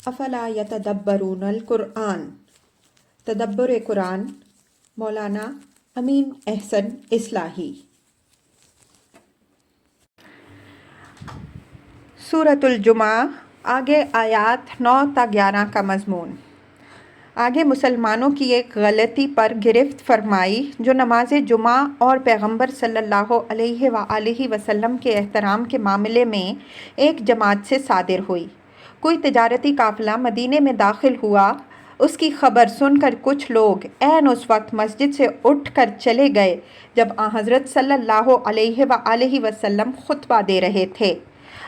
افلا یتدبرون القرآن، تدبر قرآن، مولانا امین احسن اصلاحی۔ سورۃ الجمعہ، آگے آیات 9 تا 11 کا مضمون۔ آگے مسلمانوں کی ایک غلطی پر گرفت فرمائی جو نماز جمعہ اور پیغمبر صلی اللہ علیہ وآلہ وسلم کے احترام کے معاملے میں ایک جماعت سے صادر ہوئی۔ کوئی تجارتی قافلہ مدینے میں داخل ہوا، اس کی خبر سن کر کچھ لوگ عین اس وقت مسجد سے اٹھ کر چلے گئے جب حضرت صلی اللہ علیہ وآلہ وسلم خطبہ دے رہے تھے۔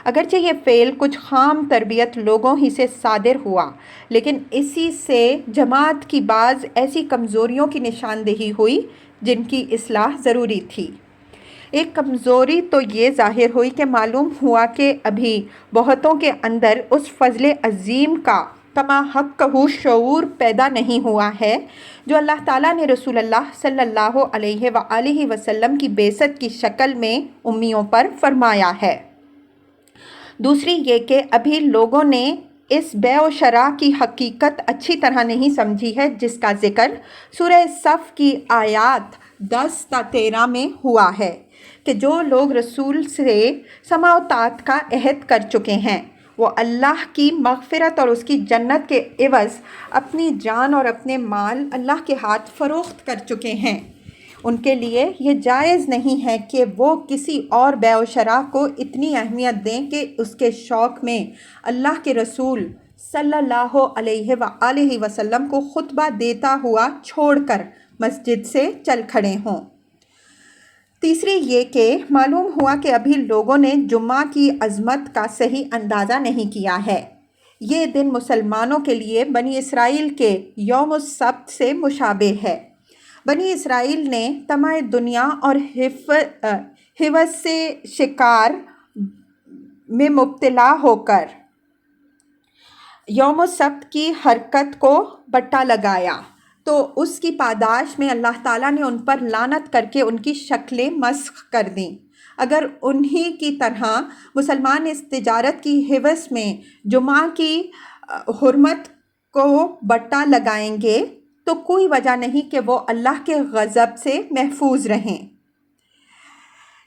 اگرچہ یہ فعل کچھ خام تربیت لوگوں ہی سے صادر ہوا، لیکن اسی سے جماعت کی بعض ایسی کمزوریوں کی نشاندہی ہوئی جن کی اصلاح ضروری تھی۔ ایک کمزوری تو یہ ظاہر ہوئی کہ معلوم ہوا کہ ابھی بہتوں کے اندر اس فضل عظیم کا کما حقہ شعور پیدا نہیں ہوا ہے جو اللہ تعالیٰ نے رسول اللہ صلی اللہ علیہ وآلہ وسلم کی بعثت کی شکل میں امیوں پر فرمایا ہے۔ دوسری یہ کہ ابھی لوگوں نے اس بیع و شراء کی حقیقت اچھی طرح نہیں سمجھی ہے، جس کا ذکر سورہ صف کی آیات 10 تا 13 میں ہوا ہے کہ جو لوگ رسول سے سماع و طاعت کا عہد کر چکے ہیں وہ اللہ کی مغفرت اور اس کی جنت کے عوض اپنی جان اور اپنے مال اللہ کے ہاتھ فروخت کر چکے ہیں۔ ان کے لیے یہ جائز نہیں ہے کہ وہ کسی اور بیع و شراء کو اتنی اہمیت دیں کہ اس کے شوق میں اللہ کے رسول صلی اللہ علیہ وآلہ وسلم کو خطبہ دیتا ہوا چھوڑ کر مسجد سے چل کھڑے ہوں۔ تیسری یہ کہ معلوم ہوا کہ ابھی لوگوں نے جمعہ کی عظمت کا صحیح اندازہ نہیں کیا ہے۔ یہ دن مسلمانوں کے لیے بنی اسرائیل کے یوم السبت سے مشابہ ہے۔ بنی اسرائیل نے طمع دنیا اور ہوس سے شکار میں مبتلا ہو کر یوم السبت کی حرکت کو بٹا لگایا تو اس کی پاداش میں اللہ تعالیٰ نے ان پر لعنت کر کے ان کی شکلیں مسخ کر دیں۔ اگر انہی کی طرح مسلمان اس تجارت کی ہوس میں جمعہ کی حرمت کو بٹا لگائیں گے تو کوئی وجہ نہیں کہ وہ اللہ کے غضب سے محفوظ رہیں۔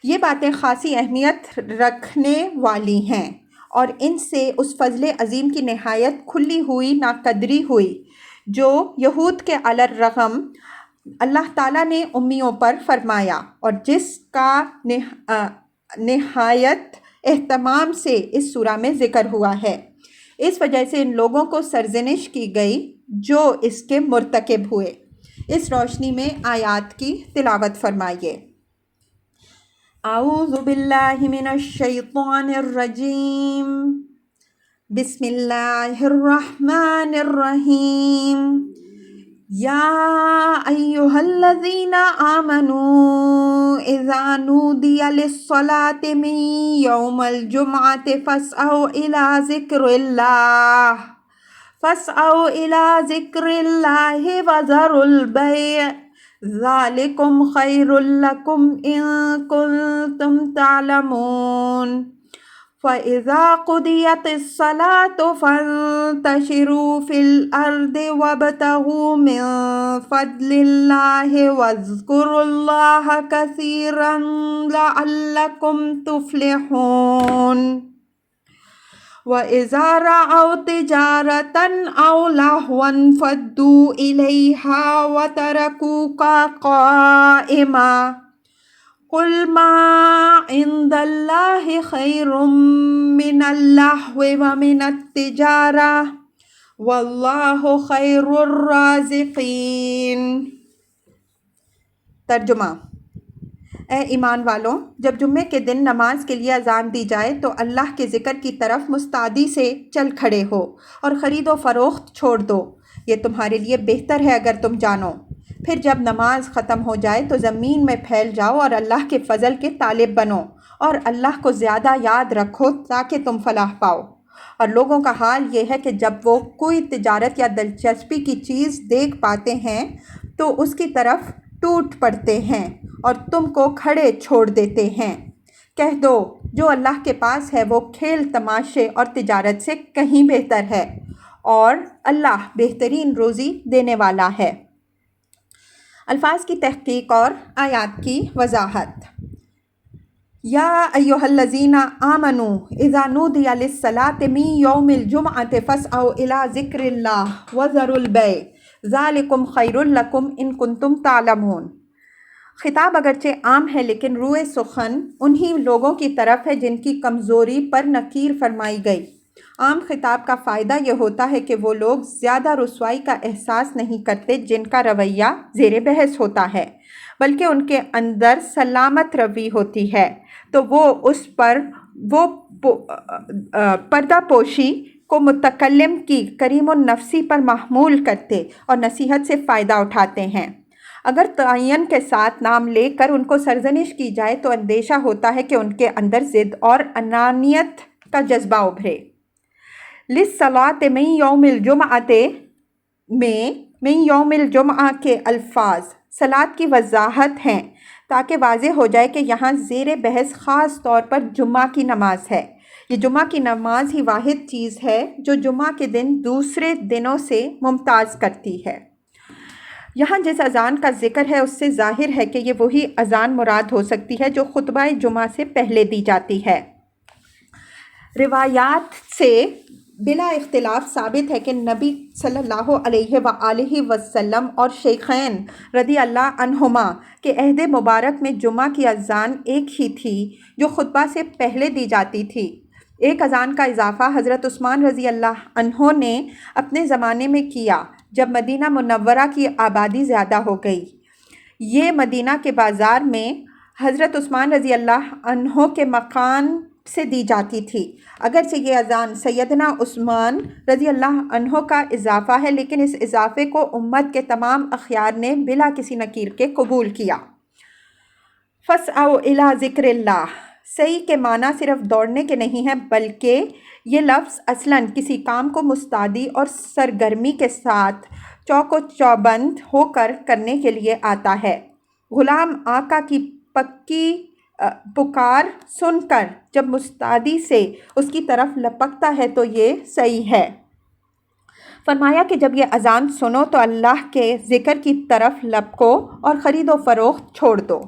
یہ باتیں خاصی اہمیت رکھنے والی ہیں اور ان سے اس فضل عظیم کی نہایت کھلی ہوئی ناقدری ہوئی جو یہود کے علی الرغم اللہ تعالیٰ نے امیوں پر فرمایا اور جس کا نہایت اہتمام سے اس سورہ میں ذکر ہوا ہے۔ اس وجہ سے ان لوگوں کو سرزنش کی گئی جو اس کے مرتکب ہوئے۔ اس روشنی میں آیات کی تلاوت فرمائیے۔ اعوذ باللہ من الشیطان الرجیم، بسم اللہ الرحمن الرحیم۔ یا ایہا الذین آمنوا اذا نودی للصلاة من یوم الجمعة فاسعوا إلى ذكر الله وذروا البيع ذلكم خير لكم إن كنتم تعلمون۔ فَإِذَا قُضِيَتِ الصَّلَاةُ فَانتَشِرُوا فِي الْأَرْضِ وَابْتَغُوا مِن فَضْلِ اللَّهِ وَاذْكُرُوا اللَّهَ كَثِيرًا لَعَلَّكُمْ تُفْلِحُونَ۔ وَإِذَا رَأَوْا تِجَارَةً أَوْ لَهْوًا انفَضُّوا إِلَيْهَا وَتَرَكُوكَ قَائِمًا قُلْ مَا عِندَ اللَّهِ خَيْرٌ مِّنَ اللَّهْوِ وَمِنَ التِّجَارَةِ وَاللَّهُ خَيْرُ الرَّازِقِينَ۔ ترجمہ۔ اے ایمان والوں، جب جمعے کے دن نماز کے لیے اذان دی جائے تو اللہ کے ذکر کی طرف مستعدی سے چل کھڑے ہو اور خرید و فروخت چھوڑ دو، یہ تمہارے لیے بہتر ہے اگر تم جانو۔ پھر جب نماز ختم ہو جائے تو زمین میں پھیل جاؤ اور اللہ کے فضل کے طالب بنو اور اللہ کو زیادہ یاد رکھو تاکہ تم فلاح پاؤ۔ اور لوگوں کا حال یہ ہے کہ جب وہ کوئی تجارت یا دلچسپی کی چیز دیکھ پاتے ہیں تو اس کی طرف ٹوٹ پڑتے ہیں اور تم کو کھڑے چھوڑ دیتے ہیں۔ کہہ دو جو اللہ کے پاس ہے وہ کھیل تماشے اور تجارت سے کہیں بہتر ہے، اور اللہ بہترین روزی دینے والا ہے۔ الفاظ کی تحقیق اور آیات کی وضاحت۔ یا ایھا الذین آمنوا اذا نودی للصلاۃ من یوم الجمعۃ فاسعوا الی ذکر اللہ وذروا البیع ذلکم خیر لکم ان کنتم تعلمون۔ خطاب اگرچہ عام ہے لیکن روئے سخن انہی لوگوں کی طرف ہے جن کی کمزوری پر نکیر فرمائی گئی۔ عام خطاب کا فائدہ یہ ہوتا ہے کہ وہ لوگ زیادہ رسوائی کا احساس نہیں کرتے جن کا رویہ زیر بحث ہوتا ہے، بلکہ ان کے اندر سلامت روی ہوتی ہے، تو وہ اس پر پردہ پوشی کو متکلم کی کریم النفسی پر محمول کرتے اور نصیحت سے فائدہ اٹھاتے ہیں۔ اگر تعین کے ساتھ نام لے کر ان کو سرزنش کی جائے تو اندیشہ ہوتا ہے کہ ان کے اندر ضد اور انانیت کا جذبہ ابھرے۔ للصلاۃ من یوم الجمعۃ میں من یوم الجمعہ کے الفاظ صلاۃ کی وضاحت ہیں تاکہ واضح ہو جائے کہ یہاں زیر بحث خاص طور پر جمعہ کی نماز ہے۔ یہ جمعہ کی نماز ہی واحد چیز ہے جو جمعہ کے دن دوسرے دنوں سے ممتاز کرتی ہے۔ یہاں جس اذان کا ذکر ہے اس سے ظاہر ہے کہ یہ وہی اذان مراد ہو سکتی ہے جو خطبہ جمعہ سے پہلے دی جاتی ہے۔ روایات سے بلا اختلاف ثابت ہے کہ نبی صلی اللہ علیہ وآلہ وسلم اور شیخین رضی اللہ عنہما کے عہد مبارک میں جمعہ کی اذان ایک ہی تھی جو خطبہ سے پہلے دی جاتی تھی۔ ایک اذان کا اضافہ حضرت عثمان رضی اللہ عنہ نے اپنے زمانے میں کیا جب مدینہ منورہ کی آبادی زیادہ ہو گئی۔ یہ مدینہ کے بازار میں حضرت عثمان رضی اللہ عنہ کے مکان سے دی جاتی تھی۔ اگرچہ یہ اذان سیدنا عثمان رضی اللہ عنہ کا اضافہ ہے لیکن اس اضافے کو امت کے تمام اخیار نے بلا کسی نکیر کے قبول کیا۔ فاسعوا الی ذکر اللہ، سعی کے معنی صرف دوڑنے کے نہیں ہیں بلکہ یہ لفظ اصلاً کسی کام کو مستعدی اور سرگرمی کے ساتھ چوک و چوبند ہو کر کرنے کے لیے آتا ہے۔ غلام آقا کی پکی پکار سن کر جب مستعدی سے اس کی طرف لپکتا ہے تو یہ سعی ہے۔ فرمایا کہ جب یہ اذان سنو تو اللہ کے ذکر کی طرف لپکو اور خرید و فروخت چھوڑ دو۔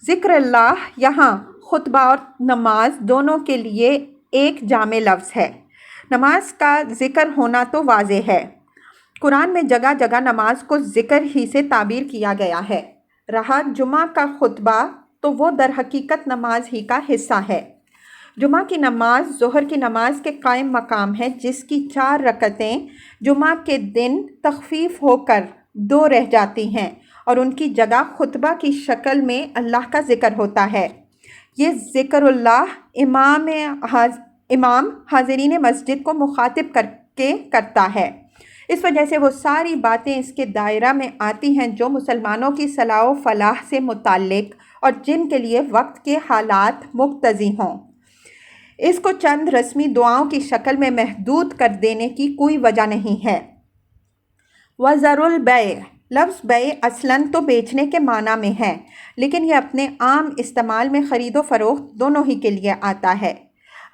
ذکر اللہ یہاں خطبہ اور نماز دونوں کے لیے ایک جامع لفظ ہے۔ نماز کا ذکر ہونا تو واضح ہے۔ قرآن میں جگہ جگہ نماز کو ذکر ہی سے تعبیر کیا گیا ہے۔ رہا جمعہ کا خطبہ تو وہ در حقیقت نماز ہی کا حصہ ہے۔ جمعہ کی نماز ظہر کی نماز کے قائم مقام ہے جس کی 4 رکعتیں جمعہ کے دن تخفیف ہو کر 2 رہ جاتی ہیں اور ان کی جگہ خطبہ کی شکل میں اللہ کا ذکر ہوتا ہے۔ یہ ذکر اللہ امام حاضرین مسجد کو مخاطب کر کے کرتا ہے۔ اس وجہ سے وہ ساری باتیں اس کے دائرہ میں آتی ہیں جو مسلمانوں کی صلاح و فلاح سے متعلق اور جن کے لیے وقت کے حالات مقتضی ہوں۔ اس کو چند رسمی دعاؤں کی شکل میں محدود کر دینے کی کوئی وجہ نہیں ہے۔ وَذَرُوا الْبَيْعَ، لفظ بیع اصلاً تو بیچنے کے معنی میں ہے لیکن یہ اپنے عام استعمال میں خرید و فروخت دونوں ہی کے لیے آتا ہے۔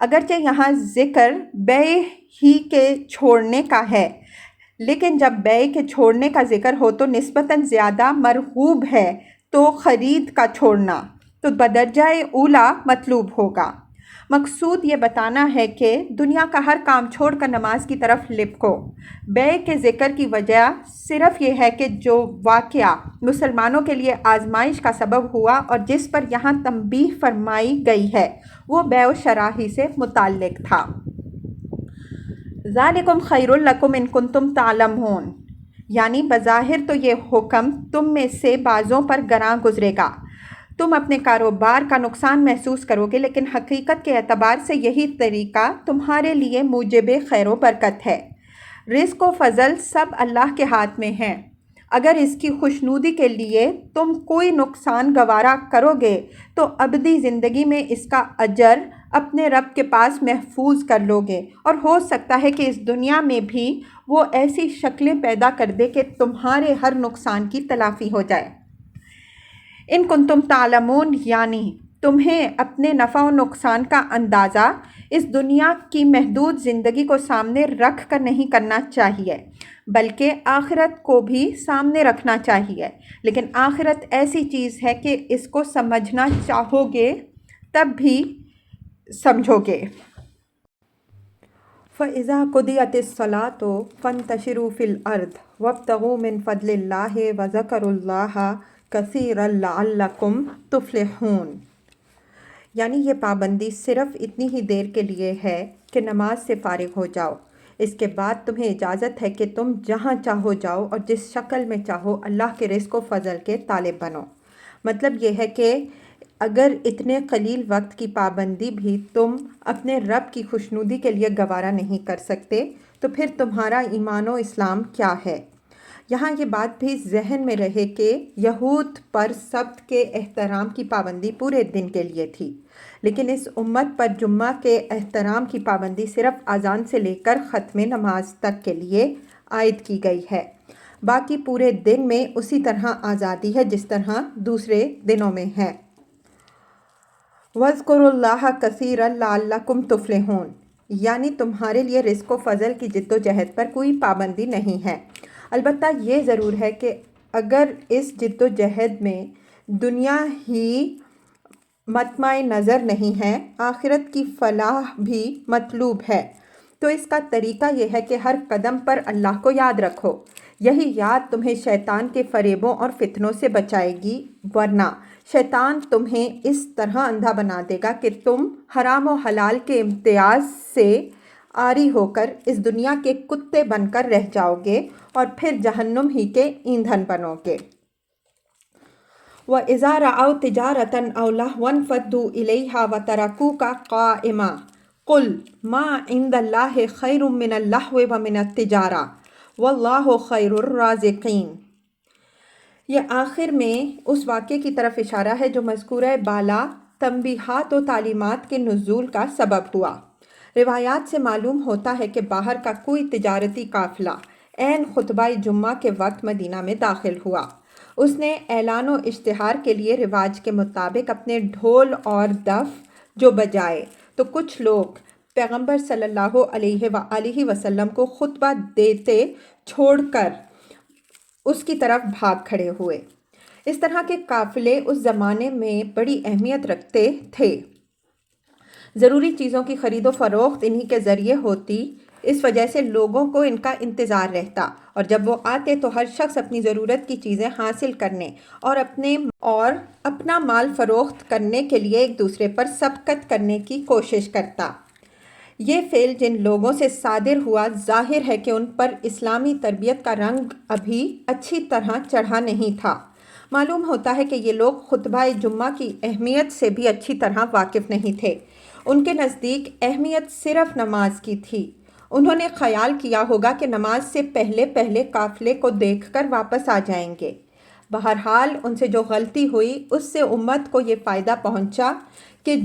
اگرچہ یہاں ذکر بیع ہی کے چھوڑنے کا ہے لیکن جب بیع کے چھوڑنے کا ذکر ہو تو نسبتاً زیادہ مرغوب ہے تو خرید کا چھوڑنا تو بدرجہ اولیٰ مطلوب ہوگا۔ مقصود یہ بتانا ہے کہ دنیا کا ہر کام چھوڑ کر نماز کی طرف لپکو۔ بیع کے ذکر کی وجہ صرف یہ ہے کہ جو واقعہ مسلمانوں کے لیے آزمائش کا سبب ہوا اور جس پر یہاں تنبیہ فرمائی گئی ہے وہ بیع و شراء ہی سے متعلق تھا۔ ذالکم خیر لکم ان کنتم تعلمون، یعنی بظاہر تو یہ حکم تم میں سے بعضوں پر گراں گزرے گا، تم اپنے کاروبار کا نقصان محسوس کرو گے، لیکن حقیقت کے اعتبار سے یہی طریقہ تمہارے لیے موجب خیر و برکت ہے۔ رزق و فضل سب اللہ کے ہاتھ میں ہیں۔ اگر اس کی خوشنودی کے لیے تم کوئی نقصان گوارا کرو گے تو ابدی زندگی میں اس کا اجر اپنے رب کے پاس محفوظ کر لو گے، اور ہو سکتا ہے کہ اس دنیا میں بھی وہ ایسی شکلیں پیدا کر دے کہ تمہارے ہر نقصان کی تلافی ہو جائے۔ ان کنتم تعلمون، یعنی تمہیں اپنے نفع و نقصان کا اندازہ اس دنیا کی محدود زندگی کو سامنے رکھ کر نہیں کرنا چاہیے، بلکہ آخرت کو بھی سامنے رکھنا چاہیے۔ لیکن آخرت ایسی چیز ہے کہ اس کو سمجھنا چاہو گے تب بھی سمجھو گے۔ فَإِذَا قُضِيَتِ الصَّلَاةُ فَانتَشِرُوا فِي الْأَرْضِ وَابْتَغُوا مِنْ فَضْلِ اللَّهِ وَذَكَرُوا اللَّهَ كَثِيرًا لَعَلَّكُمْ تُفْلِحُونَ۔ یعنی یہ پابندی صرف اتنی ہی دیر کے لیے ہے کہ نماز سے فارغ ہو جاؤ، اس کے بعد تمہیں اجازت ہے کہ تم جہاں چاہو جاؤ اور جس شکل میں چاہو اللہ کے رزق و فضل کے طالب بنو۔ مطلب یہ ہے کہ اگر اتنے قلیل وقت کی پابندی بھی تم اپنے رب کی خوشنودی کے لیے گوارا نہیں کر سکتے تو پھر تمہارا ایمان و اسلام کیا ہے؟ یہاں یہ بات بھی ذہن میں رہے کہ یہود پر سبت کے احترام کی پابندی پورے دن کے لیے تھی، لیکن اس امت پر جمعہ کے احترام کی پابندی صرف اذان سے لے کر ختم نماز تک کے لیے عائد کی گئی ہے۔ باقی پورے دن میں اسی طرح آزادی ہے جس طرح دوسرے دنوں میں ہے۔ وَاذْكُرُوا اللَّهَ كَثِيرًا لَعَلَّكُمْ تُفْلِحُونَ، یعنی تمہارے لیے رزق و فضل کی جد و جہد پر کوئی پابندی نہیں ہے۔ البتہ یہ ضرور ہے کہ اگر اس جد و جہد میں دنیا ہی مطمع نظر نہیں ہے، آخرت کی فلاح بھی مطلوب ہے، تو اس کا طریقہ یہ ہے کہ ہر قدم پر اللہ کو یاد رکھو۔ یہی یاد تمہیں شیطان کے فریبوں اور فتنوں سے بچائے گی، ورنہ شیطان تمہیں اس طرح اندھا بنا دے گا کہ تم حرام و حلال کے امتیاز سے عاری ہو کر اس دنیا کے کتے بن کر رہ جاؤ گے اور پھر جہنم ہی کے ایندھن بنو گے۔ وَإِذَا رَأَوْا تِجَارَةً أَوْ لَهْوًا انفَضُّوا إِلَيْهَا وَتَرَكُوكَ قَائِمًا قُلْ مَا عِندَ اللَّهِ خَيْرٌ مِّنَ اللَّهْوِ وَمِنَ التِّجَارَةِ وَاللَّهُ خَيْرُ الرَّازِقِينَ۔ یہ آخر میں اس واقعے کی طرف اشارہ ہے جو مذکورہ بالا تنبیہات و تعلیمات کے نزول کا سبب ہوا۔ روایات سے معلوم ہوتا ہے کہ باہر کا کوئی تجارتی قافلہ عین خطبہ جمعہ کے وقت مدینہ میں داخل ہوا۔ اس نے اعلان و اشتہار کے لیے رواج کے مطابق اپنے ڈھول اور دف جو بجائے تو کچھ لوگ پیغمبر صلی اللہ علیہ وآلہ وسلم کو خطبہ دیتے چھوڑ کر اس کی طرف بھاگ کھڑے ہوئے۔ اس طرح کے قافلے اس زمانے میں بڑی اہمیت رکھتے تھے۔ ضروری چیزوں کی خرید و فروخت انہی کے ذریعے ہوتی، اس وجہ سے لوگوں کو ان کا انتظار رہتا، اور جب وہ آتے تو ہر شخص اپنی ضرورت کی چیزیں حاصل کرنے اور اپنا مال فروخت کرنے کے لیے ایک دوسرے پر سبقت کرنے کی کوشش کرتا۔ یہ فعل جن لوگوں سے صادر ہوا ظاہر ہے کہ ان پر اسلامی تربیت کا رنگ ابھی اچھی طرح چڑھا نہیں تھا۔ معلوم ہوتا ہے کہ یہ لوگ خطبہ جمعہ کی اہمیت سے بھی اچھی طرح واقف نہیں تھے۔ ان کے نزدیک اہمیت صرف نماز کی تھی۔ انہوں نے خیال کیا ہوگا کہ نماز سے پہلے پہلے قافلے کو دیکھ کر واپس آ جائیں گے۔ بہرحال ان سے جو غلطی ہوئی اس سے امت کو یہ فائدہ پہنچا کہ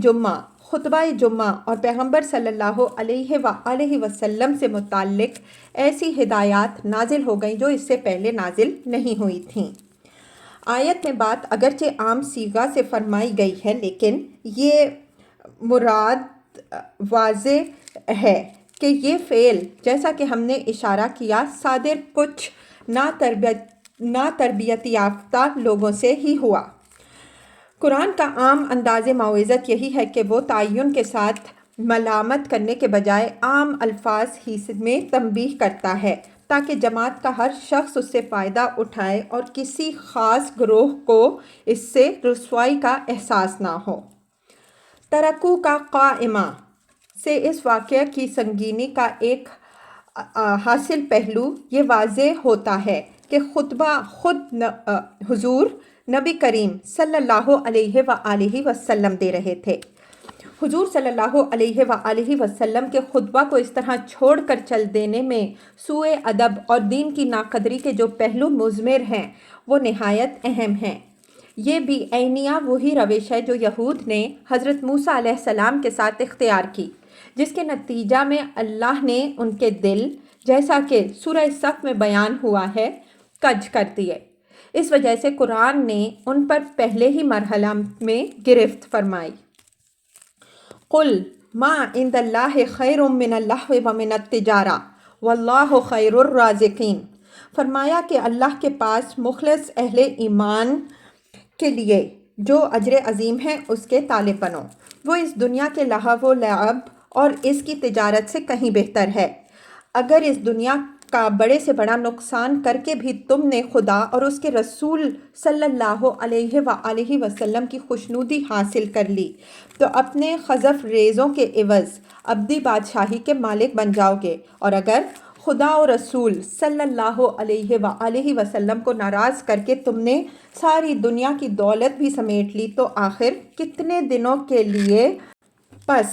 خطبہ جمعہ اور پیغمبر صلی اللہ علیہ وآلہ وسلم سے متعلق ایسی ہدایات نازل ہو گئیں جو اس سے پہلے نازل نہیں ہوئی تھیں۔ آیت میں بات اگرچہ عام صیغہ سے فرمائی گئی ہے، لیکن یہ مراد واضح ہے کہ یہ فعل جیسا کہ ہم نے اشارہ کیا صادر کچھ ناتربیت یافتہ لوگوں سے ہی ہوا۔ قرآن کا عام انداز موعظت یہی ہے کہ وہ تعین کے ساتھ ملامت کرنے کے بجائے عام الفاظ ہی میں تنبیہ کرتا ہے تاکہ جماعت کا ہر شخص اس سے فائدہ اٹھائے اور کسی خاص گروہ کو اس سے رسوائی کا احساس نہ ہو۔ ترکوک قائما سے اس واقعہ کی سنگینی کا ایک حاصل پہلو یہ واضح ہوتا ہے کہ خطبہ خود حضور نبی کریم صلی اللہ علیہ وآلہ وسلم دے رہے تھے۔ حضور صلی اللہ علیہ وآلہ وسلم کے خطبہ کو اس طرح چھوڑ کر چل دینے میں سوء ادب اور دین کی ناقدری کے جو پہلو مضمر ہیں وہ نہایت اہم ہیں۔ یہ بھی عینیہ وہی روش ہے جو یہود نے حضرت موسیٰ علیہ السلام کے ساتھ اختیار کی، جس کے نتیجہ میں اللہ نے ان کے دل، جیسا کہ سورہ صف میں بیان ہوا ہے، کج کر دیے۔ اس وجہ سے قرآن نے ان پر پہلے ہی مرحلہ میں گرفت فرمائی۔ قل ما عند اللہ خیر من اللہو ومن التجارہ واللہ خیر الرازقین۔ فرمایا کہ اللہ کے پاس مخلص اہل ایمان کے لیے جو اجر عظیم ہے اس کے طالب بنو، وہ اس دنیا کے لہو و لعب اور اس کی تجارت سے کہیں بہتر ہے۔ اگر اس دنیا کا بڑے سے بڑا نقصان کر کے بھی تم نے خدا اور اس کے رسول صلی اللہ علیہ وآلہ وسلم کی خوشنودی حاصل کر لی تو اپنے خزف ریزوں کے عوض ابدی بادشاہی کے مالک بن جاؤ گے، اور اگر خدا اور رسول صلی اللہ علیہ وآلہ وسلم کو ناراض کر کے تم نے ساری دنیا کی دولت بھی سمیٹ لی تو آخر کتنے دنوں کے لیے؟ پس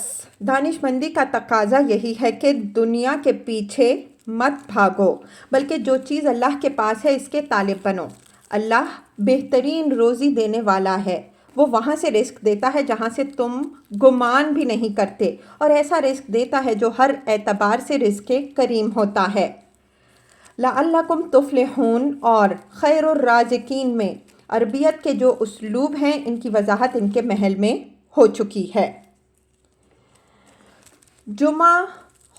دانش مندی کا تقاضا یہی ہے کہ دنیا کے پیچھے مت بھاگو، بلکہ جو چیز اللہ کے پاس ہے اس کے طالب بنو۔ اللہ بہترین روزی دینے والا ہے، وہ وہاں سے رزق دیتا ہے جہاں سے تم گمان بھی نہیں کرتے، اور ایسا رزق دیتا ہے جو ہر اعتبار سے رزق کریم ہوتا ہے۔ لعلکم تفلحون اور خیر الرازقین میں عربیت کے جو اسلوب ہیں ان کی وضاحت ان کے محل میں ہو چکی ہے۔ جمعہ،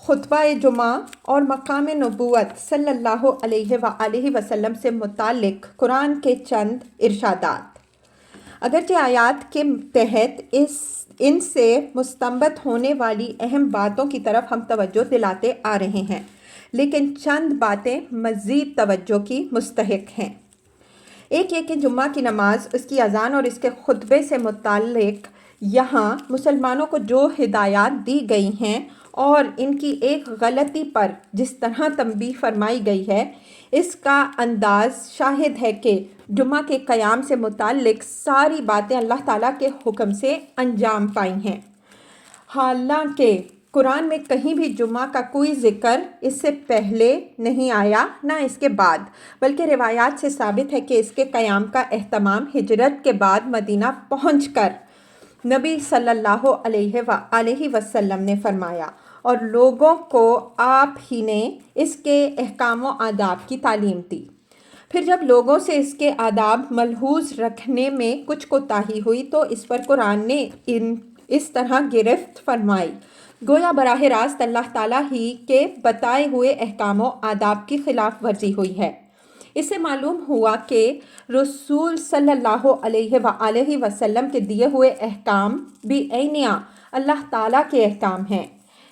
خطبہ جمعہ اور مقام نبوت صلی اللہ علیہ وآلہ وسلم سے متعلق قرآن کے چند ارشادات۔ اگرچہ آیات کے تحت ان سے مستنبط ہونے والی اہم باتوں کی طرف ہم توجہ دلاتے آ رہے ہیں، لیکن چند باتیں مزید توجہ کی مستحق ہیں۔ ایک یہ کہ جمعہ کی نماز، اس کی اذان اور اس کے خطبے سے متعلق یہاں مسلمانوں کو جو ہدایات دی گئی ہیں اور ان کی ایک غلطی پر جس طرح تنبیہ فرمائی گئی ہے، اس کا انداز شاہد ہے کہ جمعہ کے قیام سے متعلق ساری باتیں اللہ تعالیٰ کے حکم سے انجام پائی ہیں۔ حالانکہ قرآن میں کہیں بھی جمعہ کا کوئی ذکر اس سے پہلے نہیں آیا نہ اس کے بعد، بلکہ روایات سے ثابت ہے کہ اس کے قیام کا اہتمام ہجرت کے بعد مدینہ پہنچ کر نبی صلی اللہ علیہ وآلہ وسلم نے فرمایا، اور لوگوں کو آپ ہی نے اس کے احکام و آداب کی تعلیم دی۔ پھر جب لوگوں سے اس کے آداب ملحوظ رکھنے میں کچھ کوتاہی ہوئی تو اس پر قرآن نے اس طرح گرفت فرمائی، گویا براہ راست اللہ تعالیٰ ہی کے بتائے ہوئے احکام و آداب کی خلاف ورزی ہوئی ہے۔ اس سے معلوم ہوا کہ رسول صلی اللہ علیہ وآلہ وسلم کے دیے ہوئے احکام بھی عینیہ اللہ تعالیٰ کے احکام ہیں،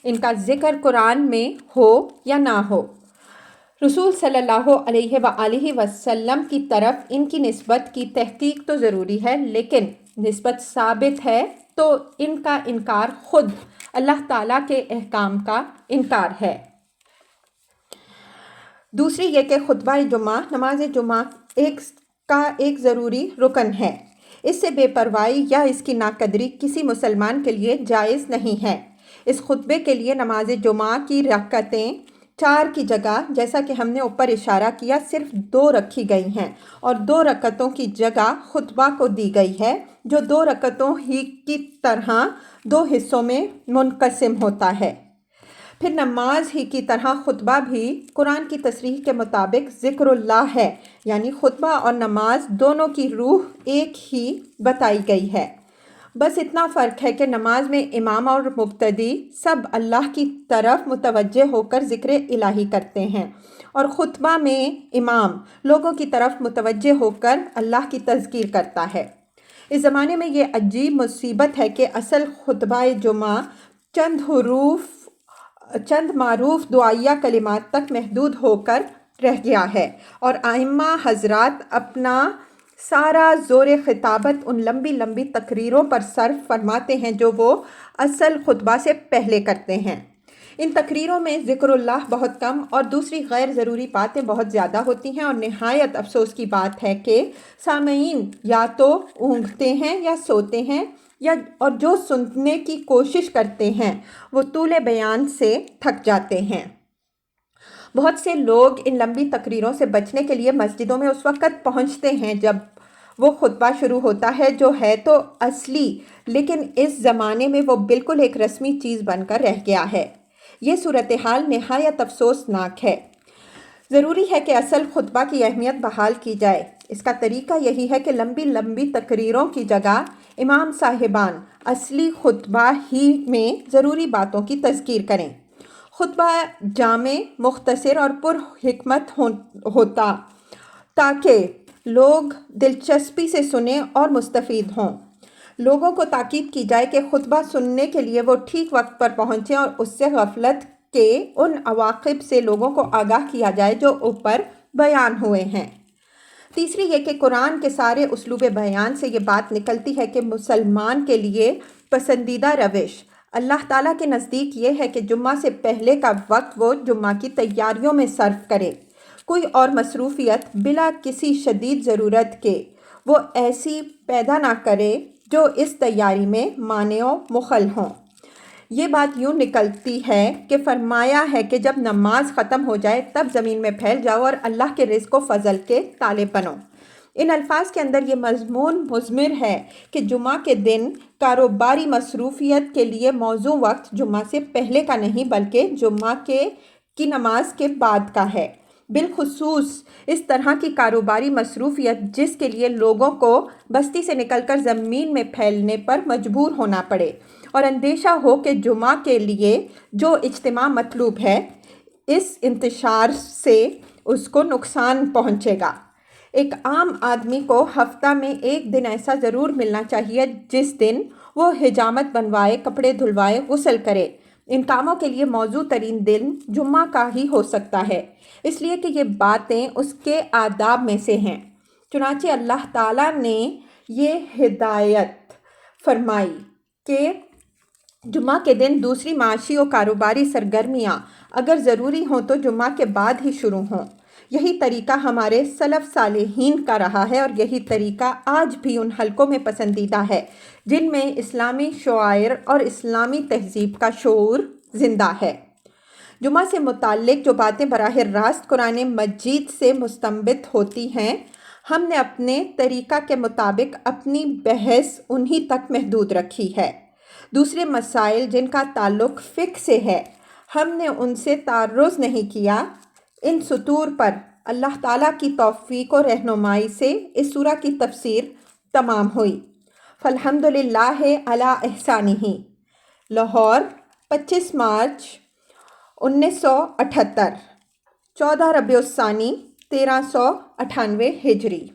ان کا ذکر قرآن میں ہو یا نہ ہو۔ رسول صلی اللہ علیہ وآلہ وسلم کی طرف ان کی نسبت کی تحقیق تو ضروری ہے، لیکن نسبت ثابت ہے تو ان کا انکار خود اللہ تعالیٰ کے احکام کا انکار ہے۔ دوسری یہ کہ خطبہ جمعہ نماز جمعہ کا ایک ضروری رکن ہے، اس سے بے پرواہی یا اس کی ناقدری کسی مسلمان کے لیے جائز نہیں ہے۔ اس خطبے کے لیے نماز جمعہ کی رکعتیں 4 کی جگہ، جیسا کہ ہم نے اوپر اشارہ کیا، صرف 2 رکھی گئی ہیں، اور 2 رکعتوں کی جگہ خطبہ کو دی گئی ہے جو 2 رکعتوں ہی کی طرح 2 حصوں میں منقسم ہوتا ہے۔ پھر نماز ہی کی طرح خطبہ بھی قرآن کی تصریح کے مطابق ذکر اللہ ہے، یعنی خطبہ اور نماز دونوں کی روح ایک ہی بتائی گئی ہے۔ بس اتنا فرق ہے کہ نماز میں امام اور مقتدی سب اللہ کی طرف متوجہ ہو کر ذکر الہی کرتے ہیں، اور خطبہ میں امام لوگوں کی طرف متوجہ ہو کر اللہ کی تذکیر کرتا ہے۔ اس زمانے میں یہ عجیب مصیبت ہے کہ اصل خطبہ جمعہ چند معروف دعائیہ کلمات تک محدود ہو کر رہ گیا ہے، اور ائمہ حضرات اپنا سارا زور خطابت ان لمبی لمبی تقریروں پر صرف فرماتے ہیں جو وہ اصل خطبہ سے پہلے کرتے ہیں۔ ان تقریروں میں ذکر اللہ بہت کم اور دوسری غیر ضروری باتیں بہت زیادہ ہوتی ہیں، اور نہایت افسوس کی بات ہے کہ سامعین یا تو اونگتے ہیں یا سوتے ہیں، اور جو سننے کی کوشش کرتے ہیں وہ طول بیان سے تھک جاتے ہیں۔ بہت سے لوگ ان لمبی تقریروں سے بچنے کے لیے مسجدوں میں اس وقت پہنچتے ہیں جب وہ خطبہ شروع ہوتا ہے، جو ہے تو اصلی، لیکن اس زمانے میں وہ بالکل ایک رسمی چیز بن کر رہ گیا ہے۔ یہ صورتحال نہایت افسوسناک ہے۔ ضروری ہے کہ اصل خطبہ کی اہمیت بحال کی جائے، اس کا طریقہ یہی ہے کہ لمبی لمبی تقریروں کی جگہ امام صاحبان اصلی خطبہ ہی میں ضروری باتوں کی تذکیر کریں۔ خطبہ جامع، مختصر اور پر حکمت ہوتا تاکہ لوگ دلچسپی سے سنیں اور مستفید ہوں۔ لوگوں کو تاکید کی جائے کہ خطبہ سننے کے لیے وہ ٹھیک وقت پر پہنچیں اور اس سے غفلت کے ان عواقب سے لوگوں کو آگاہ کیا جائے جو اوپر بیان ہوئے ہیں۔ تیسری یہ کہ قرآن کے سارے اسلوب بیان سے یہ بات نکلتی ہے کہ مسلمان کے لیے پسندیدہ روش اللہ تعالیٰ کے نزدیک یہ ہے کہ جمعہ سے پہلے کا وقت وہ جمعہ کی تیاریوں میں صرف کرے۔ کوئی اور مصروفیت بلا کسی شدید ضرورت کے وہ ایسی پیدا نہ کرے جو اس تیاری میں مانع و مخل ہوں۔ یہ بات یوں نکلتی ہے کہ فرمایا ہے کہ جب نماز ختم ہو جائے تب زمین میں پھیل جاؤ اور اللہ کے رزق و فضل کے طالب بنو۔ ان الفاظ کے اندر یہ مضمون مضمر ہے کہ جمعہ کے دن کاروباری مصروفیت کے لیے موزوں وقت جمعہ سے پہلے کا نہیں بلکہ جمعہ کی نماز کے بعد کا ہے۔ بالخصوص اس طرح کی کاروباری مصروفیت جس کے لیے لوگوں کو بستی سے نکل کر زمین میں پھیلنے پر مجبور ہونا پڑے اور اندیشہ ہو کہ جمعہ کے لیے جو اجتماع مطلوب ہے اس انتشار سے اس کو نقصان پہنچے گا۔ ایک عام آدمی کو ہفتہ میں ایک دن ایسا ضرور ملنا چاہیے جس دن وہ حجامت بنوائے، کپڑے دھلوائے، غسل کرے۔ ان کاموں کے لیے موزوں ترین دن جمعہ کا ہی ہو سکتا ہے، اس لیے کہ یہ باتیں اس کے آداب میں سے ہیں۔ چنانچہ اللہ تعالیٰ نے یہ ہدایت فرمائی کہ جمعہ کے دن دوسری معاشی و کاروباری سرگرمیاں اگر ضروری ہوں تو جمعہ کے بعد ہی شروع ہوں۔ یہی طریقہ ہمارے سلف صالحین کا رہا ہے اور یہی طریقہ آج بھی ان حلقوں میں پسندیدہ ہے جن میں اسلامی شعائر اور اسلامی تہذیب کا شعور زندہ ہے۔ جمعہ سے متعلق جو باتیں براہ راست قرآن مجید سے مستنبط ہوتی ہیں، ہم نے اپنے طریقہ کے مطابق اپنی بحث انہی تک محدود رکھی ہے۔ دوسرے مسائل جن کا تعلق فقہ سے ہے ہم نے ان سے تعرض نہیں کیا۔ ان سطور پر اللہ تعالیٰ کی توفیق و رہنمائی سے اس سورہ کی تفسیر تمام ہوئی۔ فالحمدللہ علی احسانہ۔ لاہور، 25 مارچ 1978، 14 ربیع الثانی 1398 ہجری۔